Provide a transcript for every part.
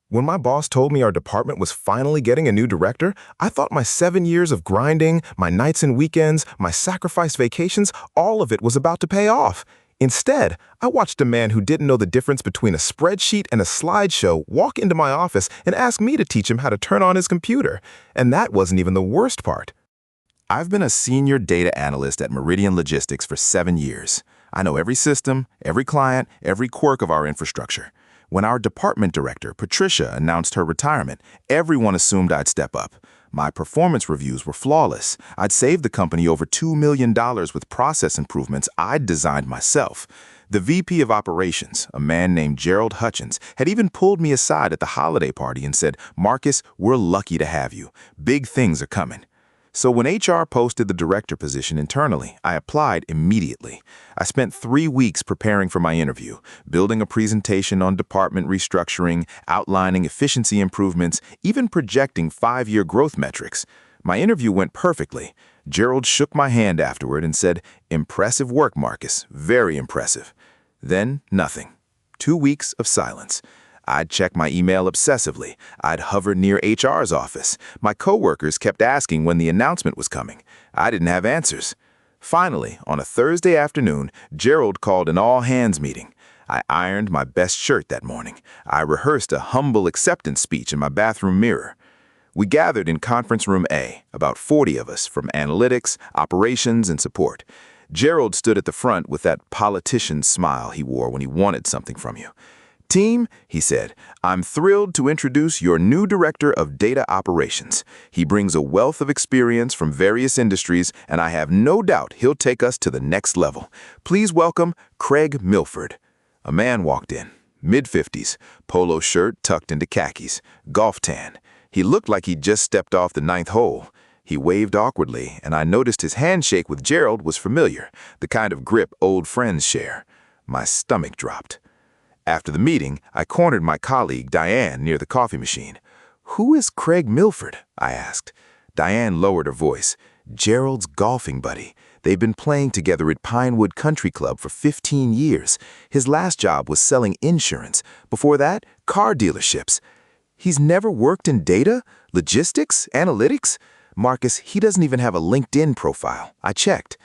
When my boss told me our department was finally getting a new director, I thought my 7 years of grinding, my nights and weekends, my sacrificed vacations, all of it was about to pay off. Instead, I watched a man who didn't know the difference between a spreadsheet and a slideshow walk into my office and ask me to teach him how to turn on his computer. And that wasn't even the worst part. I've been a senior data analyst at Meridian Logistics for 7 years. I know every system, every client, every quirk of our infrastructure. When our department director, Patricia, announced her retirement, everyone assumed I'd step up. My performance reviews were flawless. I'd saved the company over $2 million with process improvements I'd designed myself. The VP of Operations, a man named Gerald Hutchins, had even pulled me aside at the holiday party and said, "Marcus, we're lucky to have you. Big things are coming." So when HR posted the director position internally, I applied immediately. I spent 3 weeks preparing for my interview, building a presentation on department restructuring, outlining efficiency improvements, even projecting 5-year growth metrics. My interview went perfectly. Gerald shook my hand afterward and said, "Impressive work, Marcus, very impressive." Then nothing. 2 weeks of silence. I'd check my email obsessively. I'd hover near HR's office. My coworkers kept asking when the announcement was coming. I didn't have answers. Finally, on a Thursday afternoon, Gerald called an all-hands meeting. I ironed my best shirt that morning. I rehearsed a humble acceptance speech in my bathroom mirror. We gathered in conference room A, about 40 of us from analytics, operations, and support. Gerald stood at the front with that politician's smile he wore when he wanted something from you. "Team," he said, "I'm thrilled to introduce your new director of data operations. He brings a wealth of experience from various industries, and I have no doubt he'll take us to the next level. Please welcome Craig Milford." A man walked in, mid-50s, polo shirt tucked into khakis, golf tan. He looked like he'd just stepped off the ninth hole. He waved awkwardly, and I noticed his handshake with Gerald was familiar, the kind of grip old friends share. My stomach dropped. After the meeting, I cornered my colleague, Diane, near the coffee machine. "Who is Craig Milford?" I asked. Diane lowered her voice. "Gerald's golfing buddy. They've been playing together at Pinewood Country Club for 15 years. His last job was selling insurance. Before that, car dealerships. He's never worked in data, logistics, analytics? Marcus, he doesn't even have a LinkedIn profile. I checked."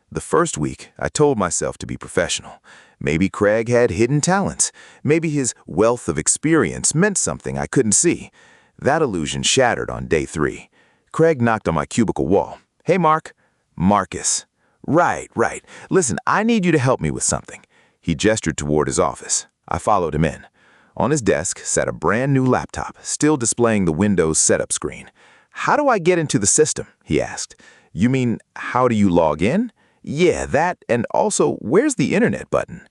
The first week, I told myself to be professional. Maybe Craig had hidden talents. Maybe his wealth of experience meant something I couldn't see. That illusion shattered on day 3. Craig knocked on my cubicle wall. "Hey, Mark." "Marcus." Right. Listen, I need you to help me with something." He gestured toward his office. I followed him in. On his desk sat a brand new laptop, still displaying the Windows setup screen. "How do I get into the system?" he asked. "You mean, how do you log in?" "Yeah, that, and also, where's the internet button?"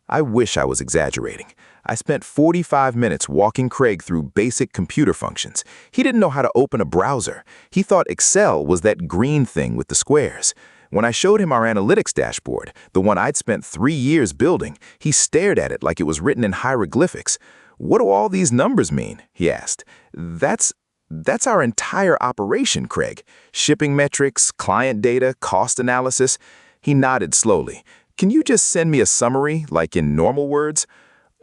I wish I was exaggerating. I spent 45 minutes walking Craig through basic computer functions. He didn't know how to open a browser. He thought Excel was that green thing with the squares. When I showed him our analytics dashboard, the one I'd spent 3 years building, he stared at it like it was written in hieroglyphics. "What do all these numbers mean?" he asked. That's our entire operation, Craig. Shipping metrics, client data, cost analysis." He nodded slowly. "Can you just send me a summary, like in normal words?"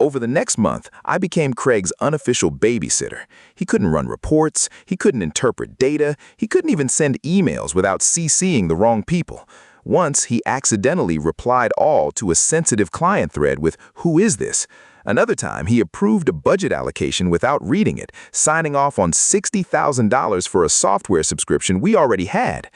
Over the next month, I became Craig's unofficial babysitter. He couldn't run reports, he couldn't interpret data, he couldn't even send emails without CCing the wrong people. Once, he accidentally replied all to a sensitive client thread with, "Who is this?" Another time, he approved a budget allocation without reading it, signing off on $60,000 for a software subscription we already had.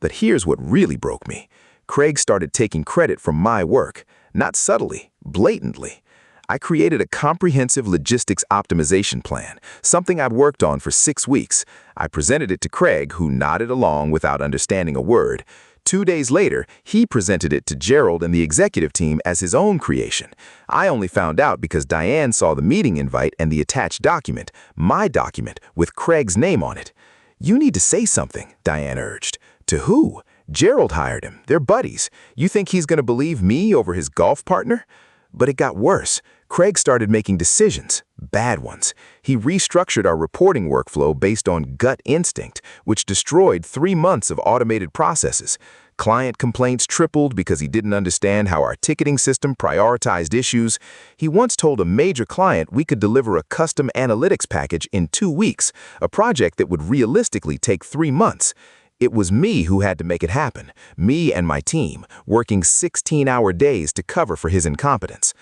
But here's what really broke me. Craig started taking credit for my work, not subtly, blatantly. I created a comprehensive logistics optimization plan, something I'd worked on for 6 weeks. I presented it to Craig, who nodded along without understanding a word. 2 days later, he presented it to Gerald and the executive team as his own creation. I only found out because Diane saw the meeting invite and the attached document, my document, with Craig's name on it. "You need to say something," Diane urged. "To who? Gerald hired him. They're buddies. You think he's going to believe me over his golf partner?" But it got worse. Craig started making decisions, bad ones. He restructured our reporting workflow based on gut instinct, which destroyed 3 months of automated processes. Client complaints tripled because he didn't understand how our ticketing system prioritized issues. He once told a major client we could deliver a custom analytics package in 2 weeks, a project that would realistically take 3 months. It was me who had to make it happen, me and my team, working 16-hour days to cover for his incompetence.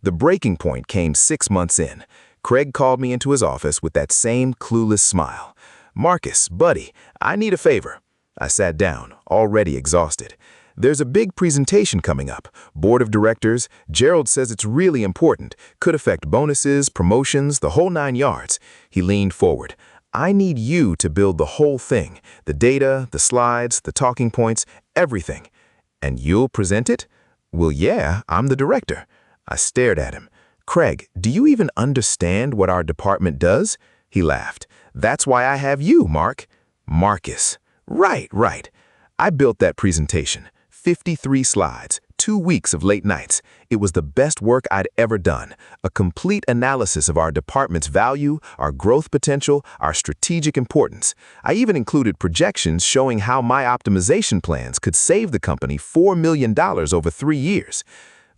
The breaking point came 6 months in. Craig called me into his office with that same clueless smile. "Marcus, buddy, I need a favor." I sat down, already exhausted. "There's a big presentation coming up. Board of directors. Gerald says it's really important. Could affect bonuses, promotions, the whole 9 yards." He leaned forward. "I need you to build the whole thing. The data, the slides, the talking points, everything." "And you'll present it?" "Well, yeah, I'm the director." I stared at him. "Craig, do you even understand what our department does?" He laughed. "That's why I have you, Mark." "Marcus." Right. I built that presentation. 53 slides, 2 weeks of late nights. It was the best work I'd ever done. A complete analysis of our department's value, our growth potential, our strategic importance. I even included projections showing how my optimization plans could save the company $4 million over 3 years.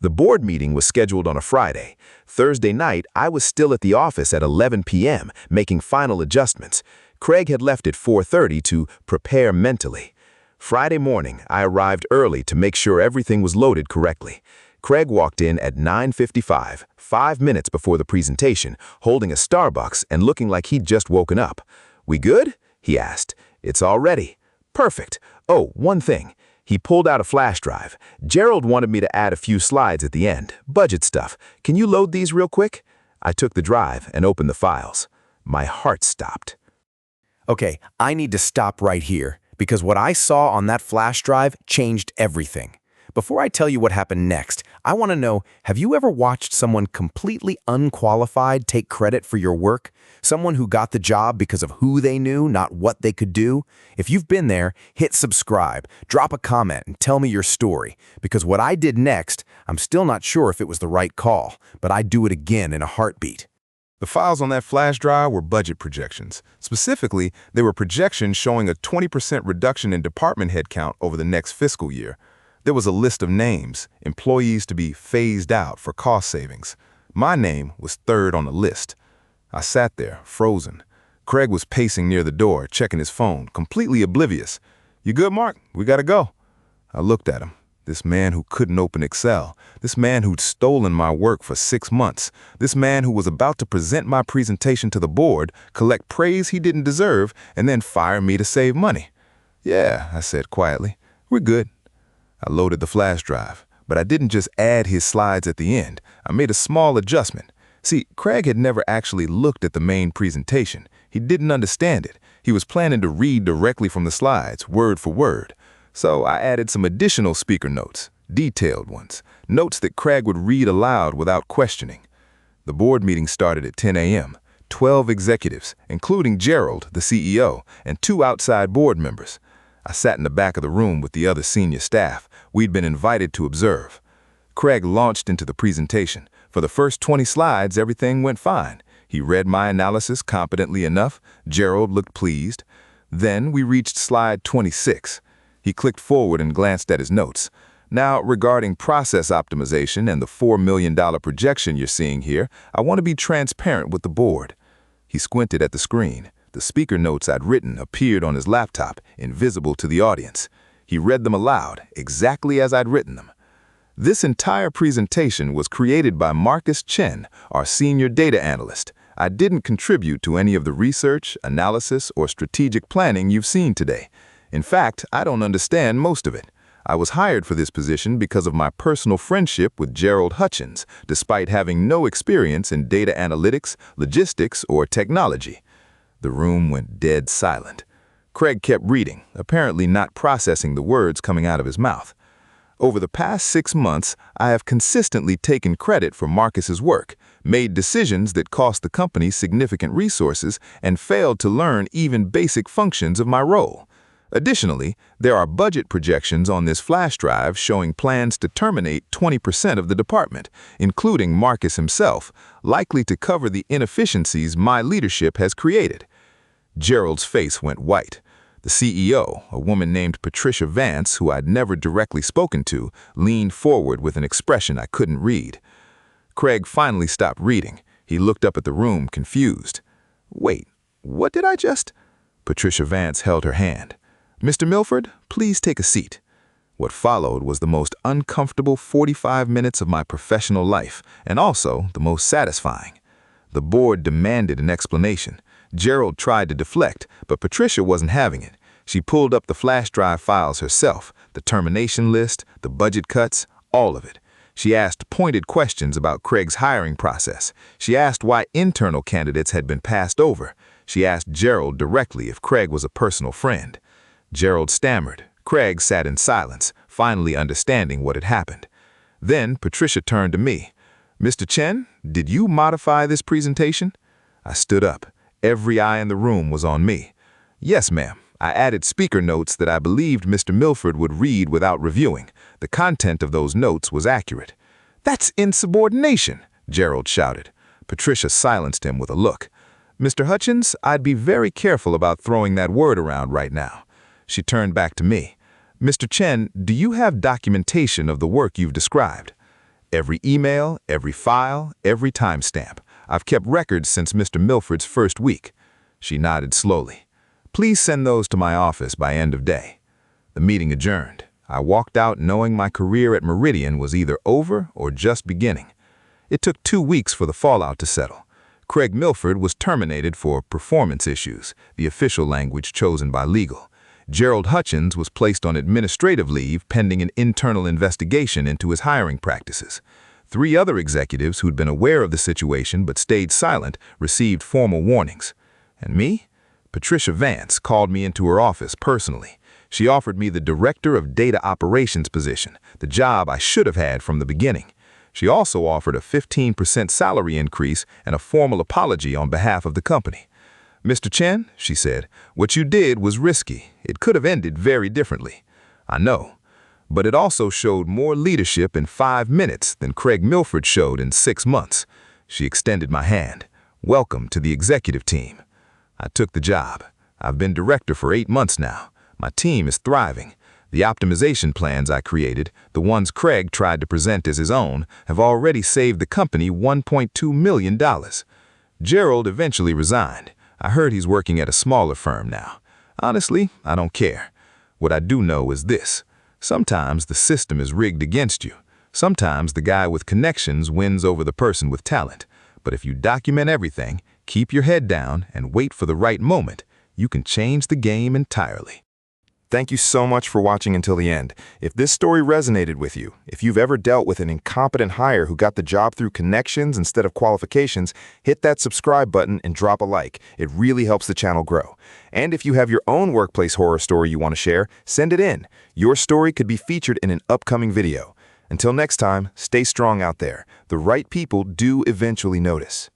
The board meeting was scheduled on a Friday. Thursday night, I was still at the office at 11 p.m., making final adjustments. Craig had left at 4:30 to prepare mentally. Friday morning, I arrived early to make sure everything was loaded correctly. Craig walked in at 9:55, 5 minutes before the presentation, holding a Starbucks and looking like he'd just woken up. "We good?" he asked. "It's all ready." "Perfect. Oh, one thing." He pulled out a flash drive. "Gerald wanted me to add a few slides at the end. Budget stuff. Can you load these real quick?" I took the drive and opened the files. My heart stopped. Okay, I need to stop right here, because what I saw on that flash drive changed everything. Before I tell you what happened next, I want to know, have you ever watched someone completely unqualified take credit for your work? Someone who got the job because of who they knew, not what they could do? If you've been there, hit subscribe, drop a comment, and tell me your story. Because what I did next, I'm still not sure if it was the right call, but I'd do it again in a heartbeat. The files on that flash drive were budget projections. Specifically, they were projections showing a 20% reduction in department headcount over the next fiscal year. There was a list of names, employees to be phased out for cost savings. My name was third on the list. I sat there, frozen. Craig was pacing near the door, checking his phone, completely oblivious. "You good, Mark? We gotta go." I looked at him. This man who couldn't open Excel. This man who'd stolen my work for 6 months. This man who was about to present my presentation to the board, collect praise he didn't deserve, and then fire me to save money. "Yeah," I said quietly. "We're good." I loaded the flash drive, but I didn't just add his slides at the end. I made a small adjustment. See, Craig had never actually looked at the main presentation. He didn't understand it. He was planning to read directly from the slides, word for word. So I added some additional speaker notes, detailed ones, notes that Craig would read aloud without questioning. The board meeting started at 10 a.m. 12 executives, including Gerald, the CEO, and 2 outside board members. I sat in the back of the room with the other senior staff. We'd been invited to observe. Craig launched into the presentation. For the first 20 slides, everything went fine. He read my analysis competently enough. Gerald looked pleased. Then we reached slide 26. He clicked forward and glanced at his notes. "Now, regarding process optimization and the $4 million projection you're seeing here, I want to be transparent with the board." He squinted at the screen. The speaker notes I'd written appeared on his laptop, invisible to the audience. He read them aloud, exactly as I'd written them. "This entire presentation was created by Marcus Chen, our senior data analyst. I didn't contribute to any of the research, analysis, or strategic planning you've seen today. In fact, I don't understand most of it. I was hired for this position because of my personal friendship with Gerald Hutchins, despite having no experience in data analytics, logistics, or technology." The room went dead silent. Craig kept reading, apparently not processing the words coming out of his mouth. "Over the past 6 months, I have consistently taken credit for Marcus's work, made decisions that cost the company significant resources, and failed to learn even basic functions of my role. Additionally, there are budget projections on this flash drive showing plans to terminate 20% of the department, including Marcus himself, likely to cover the inefficiencies my leadership has created." Gerald's face went white. The CEO, a woman named Patricia Vance, who I'd never directly spoken to, leaned forward with an expression I couldn't read. Craig finally stopped reading. He looked up at the room, confused. "Wait, what did I just—" Patricia Vance held her hand. "Mr. Milford, please take a seat." What followed was the most uncomfortable 45 minutes of my professional life, and also the most satisfying. The board demanded an explanation. Gerald tried to deflect, but Patricia wasn't having it. She pulled up the flash drive files herself, the termination list, the budget cuts, all of it. She asked pointed questions about Craig's hiring process. She asked why internal candidates had been passed over. She asked Gerald directly if Craig was a personal friend. Gerald stammered. Craig sat in silence, finally understanding what had happened. Then Patricia turned to me. "Mr. Chen, did you modify this presentation?" I stood up. Every eye in the room was on me. "Yes, ma'am. I added speaker notes that I believed Mr. Milford would read without reviewing. The content of those notes was accurate." "That's insubordination," Gerald shouted. Patricia silenced him with a look. "Mr. Hutchins, I'd be very careful about throwing that word around right now." She turned back to me. "Mr. Chen, do you have documentation of the work you've described?" "Every email, every file, every timestamp. I've kept records since Mr. Milford's first week." She nodded slowly. "Please send those to my office by end of day." The meeting adjourned. I walked out knowing my career at Meridian was either over or just beginning. It took 2 weeks for the fallout to settle. Craig Milford was terminated for performance issues, the official language chosen by legal. Gerald Hutchins was placed on administrative leave pending an internal investigation into his hiring practices. 3 other executives who'd been aware of the situation but stayed silent received formal warnings. And me? Patricia Vance called me into her office personally. She offered me the Director of Data Operations position, the job I should have had from the beginning. She also offered a 15% salary increase and a formal apology on behalf of the company. "Mr. Chen," she said, "what you did was risky. It could have ended very differently." "I know. But it also showed more leadership in 5 minutes than Craig Milford showed in 6 months." She extended my hand. "Welcome to the executive team." I took the job. I've been director for 8 months now. My team is thriving. The optimization plans I created, the ones Craig tried to present as his own, have already saved the company $1.2 million. Gerald eventually resigned. I heard he's working at a smaller firm now. Honestly, I don't care. What I do know is this. Sometimes the system is rigged against you. Sometimes the guy with connections wins over the person with talent. But if you document everything, keep your head down, and wait for the right moment, you can change the game entirely. Thank you so much for watching until the end. If this story resonated with you, if you've ever dealt with an incompetent hire who got the job through connections instead of qualifications, hit that subscribe button and drop a like. It really helps the channel grow. And if you have your own workplace horror story you want to share, send it in. Your story could be featured in an upcoming video. Until next time, stay strong out there. The right people do eventually notice.